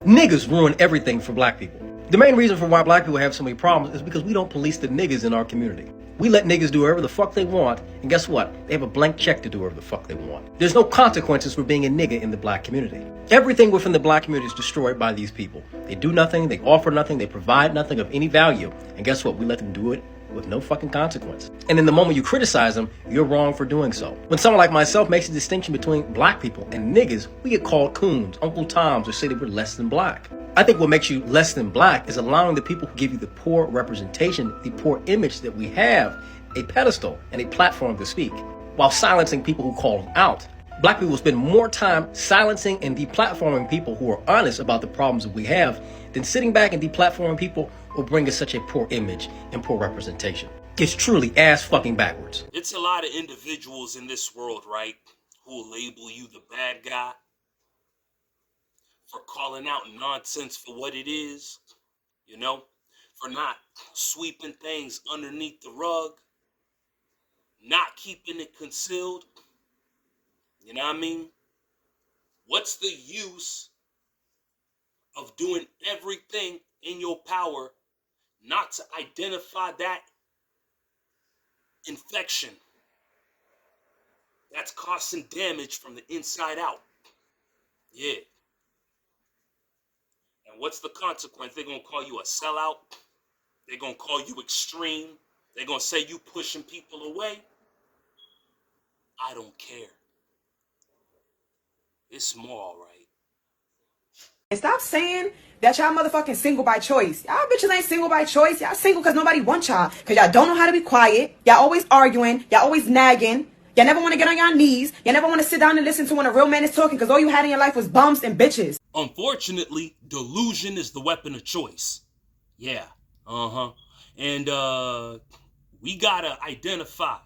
Niggas ruin everything for black people. The main reason for why black people have so many problems is because we don't police the niggas in our community. We let niggas do whatever the fuck they want, and guess what? They have a blank check to do whatever the fuck they want. There's no consequences for being a nigga in the black community. Everything within the black community is destroyed by these people. They do nothing, they offer nothing, they provide nothing of any value, and guess what? We let them do it with no fucking consequence. And in the moment you criticize them, you're wrong for doing so. When someone like myself makes a distinction between black people and niggas, we get called coons, Uncle Toms, or say that we're less than black. I think what makes you less than black is allowing the people who give you the poor representation, the poor image that we have, a pedestal and a platform to speak, while silencing people who call them out. Black people spend more time silencing and deplatforming people who are honest about the problems that we have than sitting back and deplatforming people who bring us such a poor image and poor representation. It's truly ass fucking backwards. It's a lot of individuals in this world, right, who will label you the bad guy for calling out nonsense for what it is, you know, for not sweeping things underneath the rug, not keeping it concealed. You know what I mean? What's the use of doing everything in your power not to identify that infection that's causing damage from the inside out? Yeah. And what's the consequence? They're going to call you a sellout. They're going to call you extreme. They're going to say you pushing people away. I don't care. It's more all right. And stop saying that y'all motherfucking single by choice. Y'all bitches ain't single by choice. Y'all single because nobody wants y'all. Because y'all don't know how to be quiet. Y'all always arguing. Y'all always nagging. Y'all never want to get on your knees. Y'all never want to sit down and listen to when a real man is talking because all you had in your life was bumps and bitches. Unfortunately, delusion is the weapon of choice. Yeah. And we gotta identify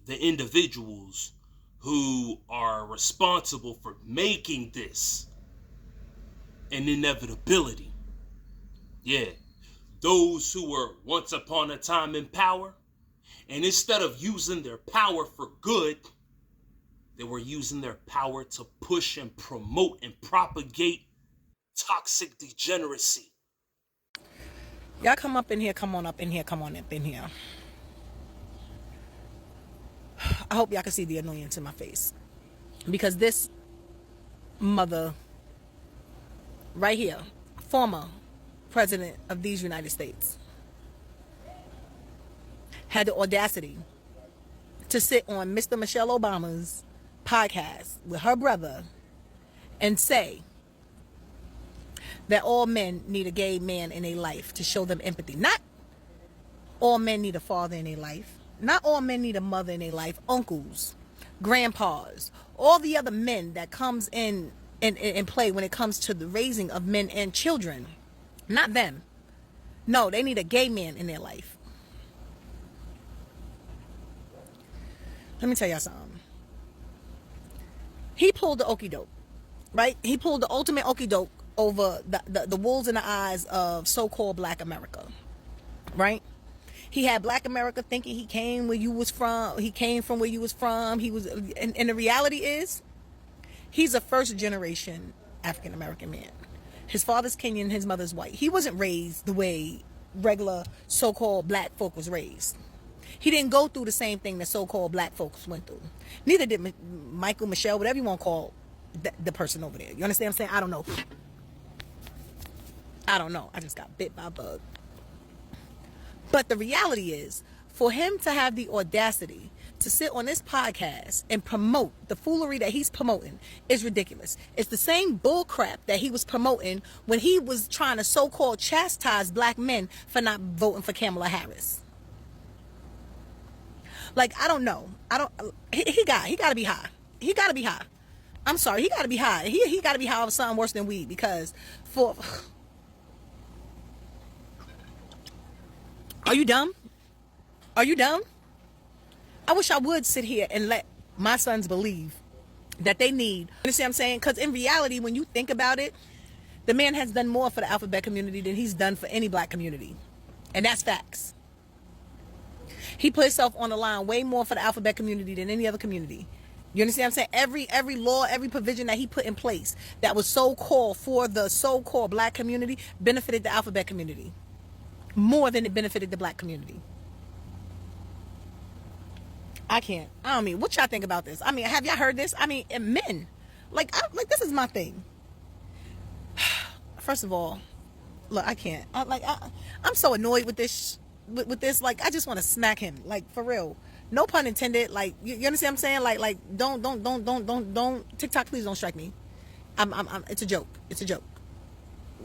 the individuals who are responsible for making this an inevitability. Yeah. Those who were once upon a time in power, and instead of using their power for good, they were using their power to push and promote and propagate toxic degeneracy. Y'all come up in here, come on up in here, come on up in here. I hope y'all can see the annoyance in my face. Because this mother right here, former president of these United States, had the audacity to sit on Mr. Michelle Obama's podcast with her brother and say that all men need a gay man in their life to show them empathy. Not all men need a father in their life. Not all men need a mother in their life. Uncles, grandpas, all the other men that comes in play when it comes to the raising of men and children. Not them. No, they need a gay man in their life. Let me tell y'all something. He pulled the okie doke, right? He pulled the ultimate okie doke over the wolves in the eyes of so-called Black America, right? He had Black America thinking he came where you was from. He came from where you was from. He was, and the reality is, he's a first generation African American man. His father's Kenyan, his mother's white. He wasn't raised the way regular so-called black folk was raised. He didn't go through the same thing that so-called black folks went through. Neither did Michael, Michelle, whatever you want to call the person over there. You understand what I'm saying? I don't know. I just got bit by a bug. But the reality is, for him to have the audacity to sit on this podcast and promote the foolery that he's promoting is ridiculous. It's the same bull crap that he was promoting when he was trying to so-called chastise black men for not voting for Kamala Harris. Like, I don't know. He got to be high. He got to be high. I'm sorry. He got to be high. He got to be high of something worse than weed, because Are you dumb? Are you dumb? I wish I would sit here and let my sons believe that they need. You understand what I'm saying? Because in reality, when you think about it, the man has done more for the alphabet community than he's done for any black community. And that's facts. He put himself on the line way more for the alphabet community than any other community. You understand what I'm saying? Every law, every provision that he put in place that was so-called for the so-called black community benefited the alphabet community more than it benefited the black community. I don't mean, what y'all think about this? I mean, have y'all heard this? I mean, and men, like this is my thing. First of all, look, I can't. I'm so annoyed with this. With this, like, I just want to smack him, like, for real. No pun intended. Like, you understand what I'm saying? Like, don't. TikTok, please don't strike me. It's a joke. It's a joke.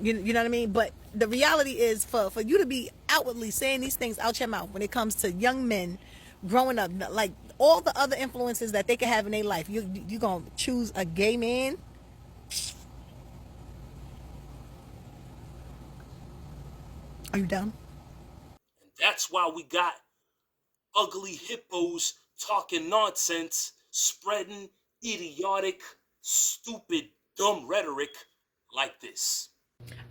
You know what I mean? But the reality is, for you to be outwardly saying these things out your mouth when it comes to young men growing up, like all the other influences that they can have in their life, you gonna choose a gay man? Are you dumb? And that's why we got ugly hippos talking nonsense, spreading idiotic, stupid, dumb rhetoric like this.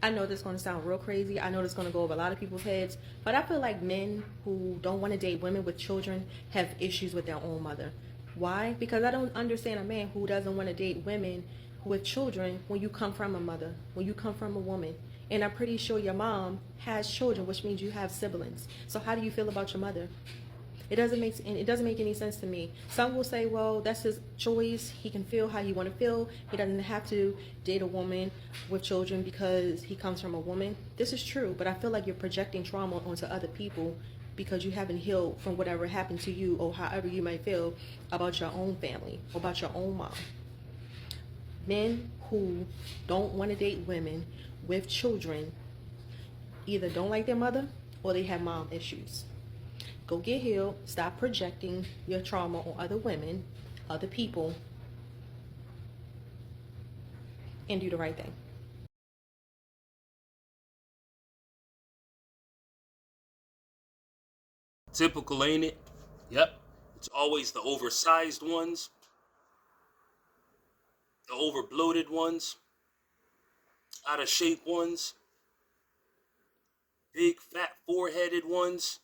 I know this is going to sound real crazy. I know this is going to go over a lot of people's heads. But I feel like men who don't want to date women with children have issues with their own mother. Why? Because I don't understand a man who doesn't want to date women with children when you come from a mother, when you come from a woman. And I'm pretty sure your mom has children, which means you have siblings. So how do you feel about your mother? It doesn't make any sense to me. Some will say, well, that's his choice. He can feel how he want to feel. He doesn't have to date a woman with children because he comes from a woman. This is true, but I feel like you're projecting trauma onto other people because you haven't healed from whatever happened to you or however you might feel about your own family or about your own mom. Men who don't want to date women with children either don't like their mother or they have mom issues. Go get healed. Stop projecting your trauma on other women, other people, and do the right thing. Typical, ain't it? Yep. It's always the oversized ones, the overbloated ones, out of shape ones, big fat foreheaded ones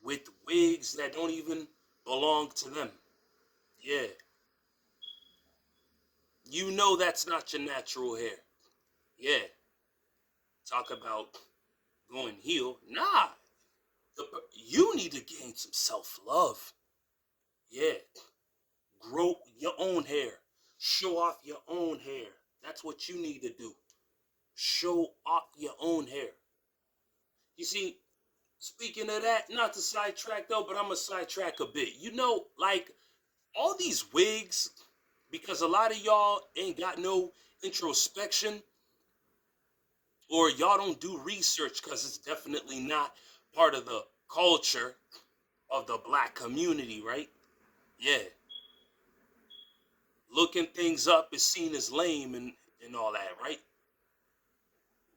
with wigs that don't even belong to them. Yeah. You know that's not your natural hair. Yeah. Talk about going heel. Nah. You need to gain some self-love. Yeah. Grow your own hair. Show off your own hair. That's what you need to do. Show off your own hair. You see, speaking of that, not to sidetrack though, but I'm going to sidetrack a bit. You know, like, all these wigs, because a lot of y'all ain't got no introspection, or y'all don't do research because it's definitely not part of the culture of the black community, right? Yeah. Looking things up is seen as lame and all that, right?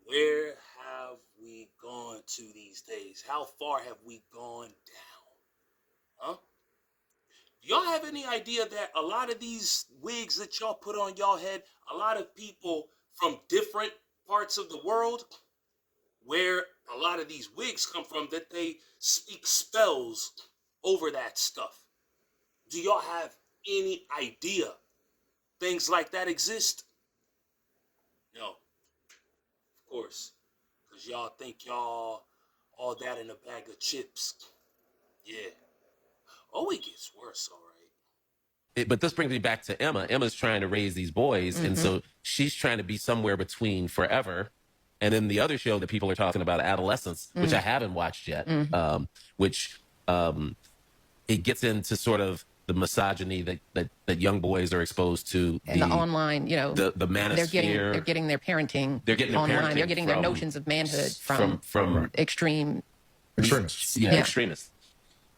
Where have we gone to these days? How far have we gone down? Huh? Do y'all have any idea that a lot of these wigs that y'all put on y'all head, a lot of people from different parts of the world, where a lot of these wigs come from, that they speak spells over that stuff? Do y'all have any idea things like that exist? No, of course, because y'all think y'all all that in a bag of chips. Yeah. Oh, it gets worse, all right. But this brings me back to Emma. Emma's trying to raise these boys, and so she's trying to be somewhere between Forever and then the other show that people are talking about, Adolescence, which I haven't watched yet, which it gets into sort of the misogyny that young boys are exposed to, and the online, you know, the manosphere. They're getting their parenting online. They're getting their notions of manhood from extreme extremists. Yeah, extremists.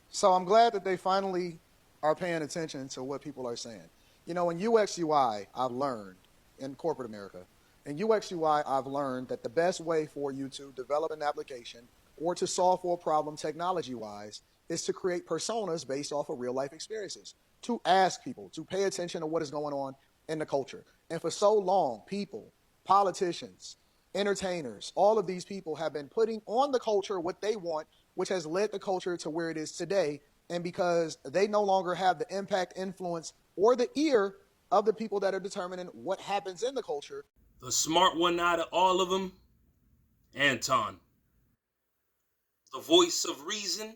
So I'm glad that they finally are paying attention to what people are saying. You know, in UX UI, I've learned, in corporate America, in UX UI, I've learned that the best way for you to develop an application or to solve for a problem technology-wise is to create personas based off of real-life experiences, to ask people, to pay attention to what is going on in the culture. And for so long, people, politicians, entertainers, all of these people have been putting on the culture what they want, which has led the culture to where it is today, and because they no longer have the impact, influence, or the ear of the people that are determining what happens in the culture. The smart one out of all of them, Anton. The voice of reason,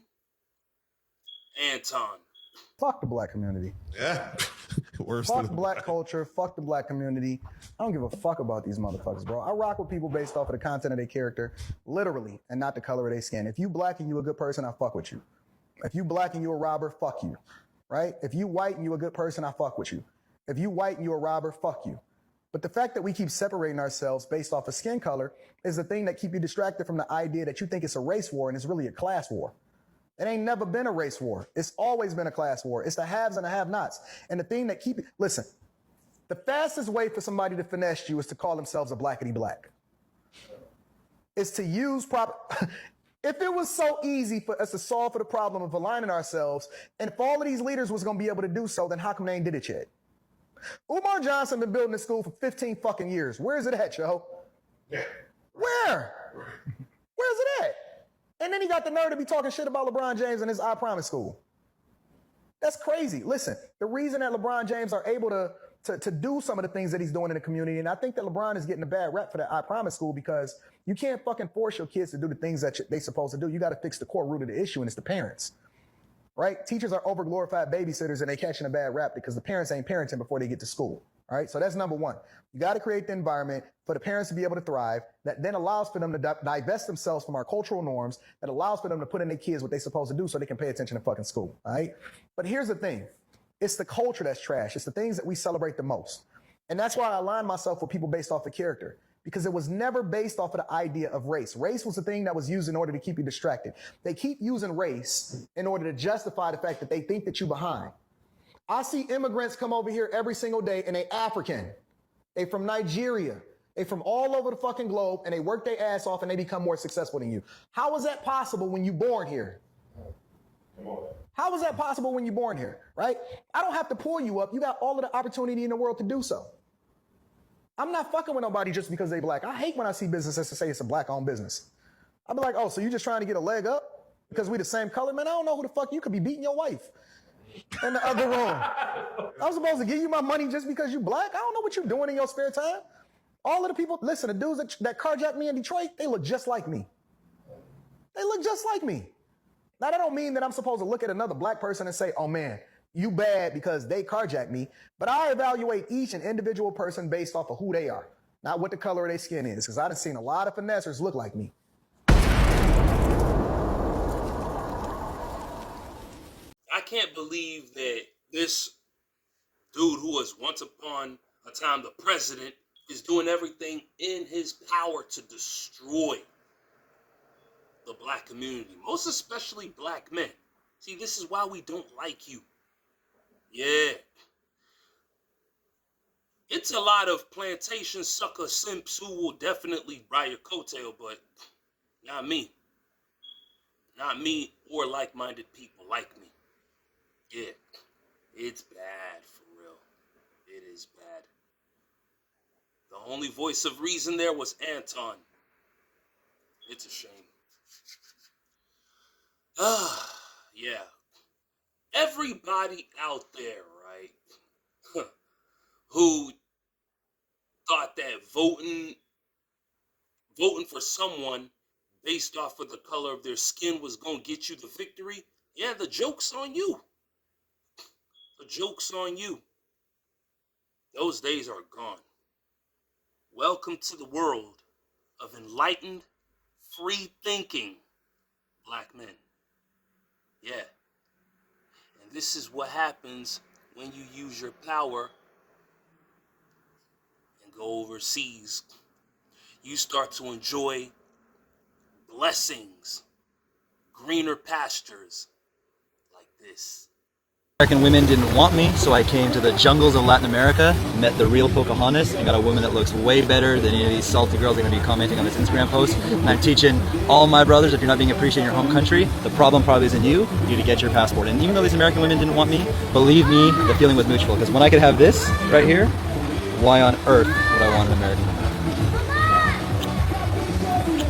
Anton. Fuck the black community. Yeah. Worse Fuck than black culture. Fuck the black community. I don't give a fuck about these motherfuckers, bro. I rock with people based off of the content of their character, literally, and not the color of their skin. If you black and you a good person, I fuck with you. If you black and you a robber, fuck you. Right? If you white and you a good person, I fuck with you. If you white and you a robber, fuck you. But the fact that we keep separating ourselves based off of skin color is the thing that keep you distracted from the idea that you think it's a race war and it's really a class war. It ain't never been a race war. It's always been a class war. It's the haves and the have-nots. And the thing that listen, the fastest way for somebody to finesse you is to call themselves a blackity black. It's to use proper... If it was so easy for us to solve for the problem of aligning ourselves, and if all of these leaders was going to be able to do so, then how come they ain't did it yet? Umar Johnson been building this school for 15 fucking years. Where is it at, yo? Yeah. Where? Where's it at? And then he got the nerve to be talking shit about LeBron James and his I Promise school. That's crazy. Listen, the reason that LeBron James are able to do some of the things that he's doing in the community, and I think that LeBron is getting a bad rap for that I Promise school because you can't fucking force your kids to do the things that they supposed to do. You got to fix the core root of the issue, and it's the parents. Right? Teachers are overglorified babysitters and they catching a bad rap because the parents ain't parenting before they get to school. All right? So that's number one. You got to create the environment for the parents to be able to thrive that then allows for them to divest themselves from our cultural norms, that allows for them to put in their kids what they're supposed to do so they can pay attention to fucking school. All right? But here's the thing. It's the culture that's trash. It's the things that we celebrate the most. And that's why I align myself with people based off of character. Because it was never based off of the idea of race. Race was the thing that was used in order to keep you distracted. They keep using race in order to justify the fact that they think that you're behind. I see immigrants come over here every single day and they African. They from Nigeria. They from all over the fucking globe and they work their ass off and they become more successful than you. How is that possible when you're born here? How is that possible when you're born here, right? I don't have to pull you up. You got all of the opportunity in the world to do so. I'm not fucking with nobody just because they black. I hate when I see businesses that say it's a black-owned business. I'll be like, oh, so you just trying to get a leg up because we the same color? Man, I don't know who the fuck you could be beating your wife in the other room. I'm supposed to give you my money just because you black? I don't know what you're doing in your spare time. All of the people, listen, the dudes that carjacked me in Detroit, they look just like me. They look just like me. Now, that don't mean that I'm supposed to look at another black person and say, oh, man, you bad because they carjacked me. But I evaluate each and individual person based off of who they are, not what the color of their skin is, because I've seen a lot of finessers look like me. I can't believe that this dude who was once upon a time the president is doing everything in his power to destroy the black community, most especially black men. See, this is why we don't like you. Yeah. It's a lot of plantation sucker simps who will definitely ride your coattail, but not me. Not me or like-minded people like me. Yeah. It's bad, for real. It is bad. The only voice of reason there was Anton. It's a shame. Yeah. Everybody out there, right, who thought that voting for someone based off of the color of their skin was going to get you the victory, yeah, the joke's on you. The joke's on you. Those days are gone. Welcome to the world of enlightened, free-thinking black men. Yeah. And this is what happens when you use your power and go overseas. You start to enjoy blessings, greener pastures like this. American women didn't want me, so I came to the jungles of Latin America, met the real Pocahontas, and got a woman that looks way better than any of these salty girls that are going to be commenting on this Instagram post. And I'm teaching all my brothers, if you're not being appreciated in your home country, the problem probably isn't you, you need to get your passport. And even though these American women didn't want me, believe me, the feeling was mutual. Because when I could have this right here, why on earth would I want an American woman?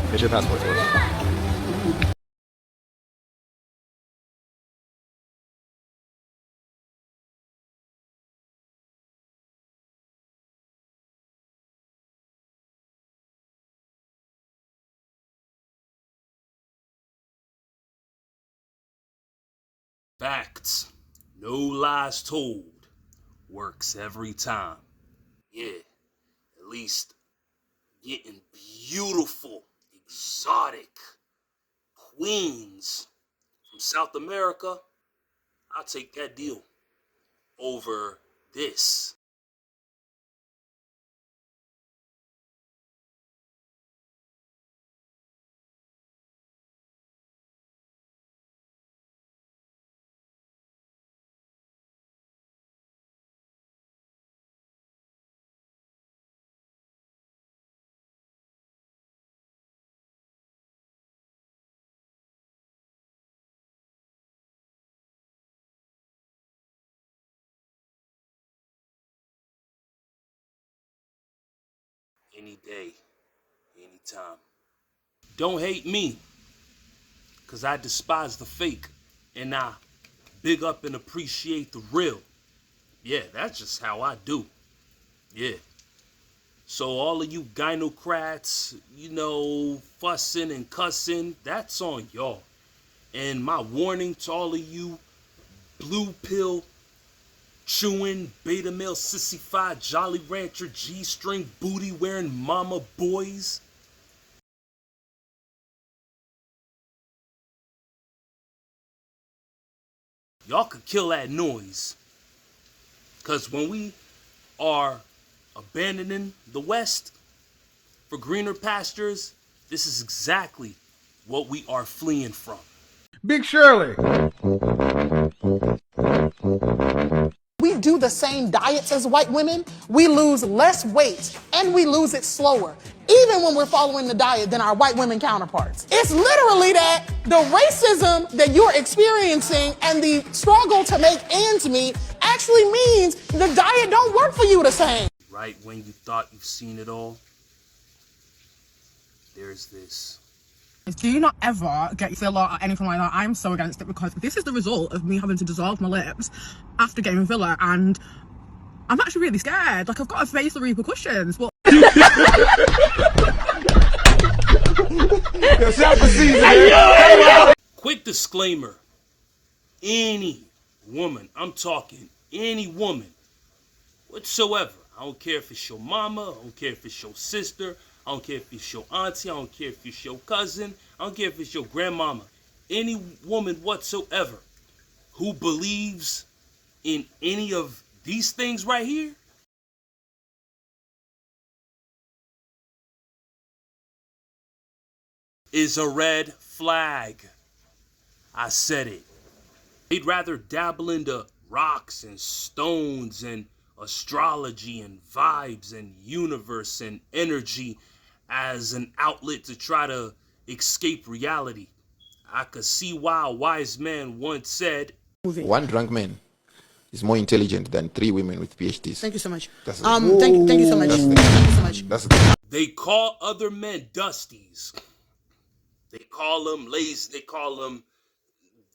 Get your passport, folks. Facts, no lies told, works every time. Yeah, at least getting beautiful, exotic queens from South America, I'll take that deal over this. Any day, anytime. Don't hate me, because I despise the fake, and I big up and appreciate the real. Yeah, that's just how I do. Yeah. So all of you gynocrats, fussing and cussing, that's on y'all. And my warning to all of you blue pill chewing beta male sissified Jolly Rancher G-string booty wearing mama boys, y'all could kill that noise. Cause when we are abandoning the West for greener pastures, this is exactly what we are fleeing from. Big Shirley. We do the same diets as white women, we lose less weight and we lose it slower, even when we're following the diet than our white women counterparts. It's literally that the racism that you're experiencing and the struggle to make ends meet actually means the diet don't work for you the same. Right when you thought you've seen it all, there's this. Do you not ever get filler or anything like that? I'm so against it because this is the result of me having to dissolve my lips after getting filler, and I'm actually really scared. Like, I've got to face the repercussions. But Quick disclaimer. Any woman, I'm talking any woman whatsoever, I don't care if it's your mama, I don't care if it's your sister, I don't care if it's your auntie, I don't care if it's your cousin, I don't care if it's your grandmama. Any woman whatsoever who believes in any of these things right here is a red flag. I said it. They'd rather dabble into rocks and stones and astrology and vibes and universe and energy as an outlet to try to escape reality. I could see why a wise man once said, one drunk man is more intelligent than 3 women with PhDs. Thank you so much. That's Thank you so much. Thank you so much. That's they call other men dusties. They call them lazy. They call them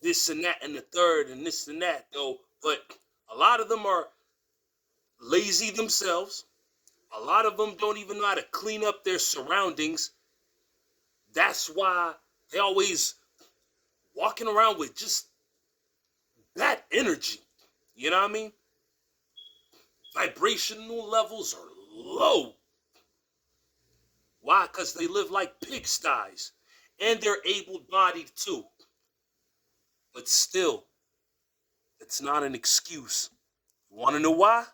this and that and the third and this and that, though. But a lot of them are lazy themselves. A lot of them don't even know how to clean up their surroundings. That's why they always walking around with just bad energy. You know what I mean? Vibrational levels are low. Why? Because they live like pigsties. And they're able-bodied too. But still, it's not an excuse. You want to know why?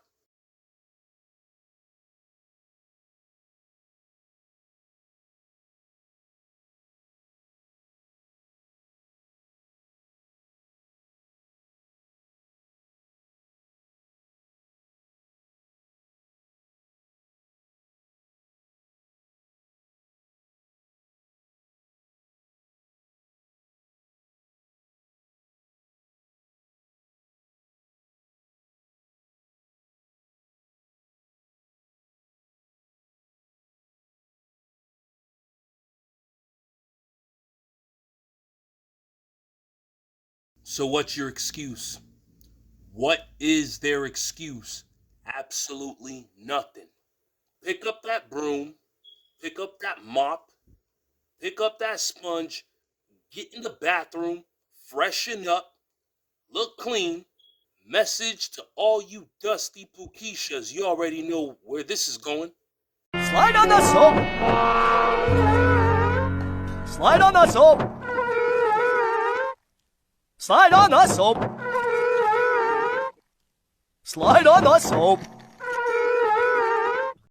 So what's your excuse? What is their excuse? Absolutely nothing. Pick up that broom, pick up that mop, pick up that sponge, get in the bathroom, freshen up, look clean. Message to all you dusty Pukishas. You already know where this is going. Slide on the soap. Slide on the soap. Slide on the soap. Slide on the soap.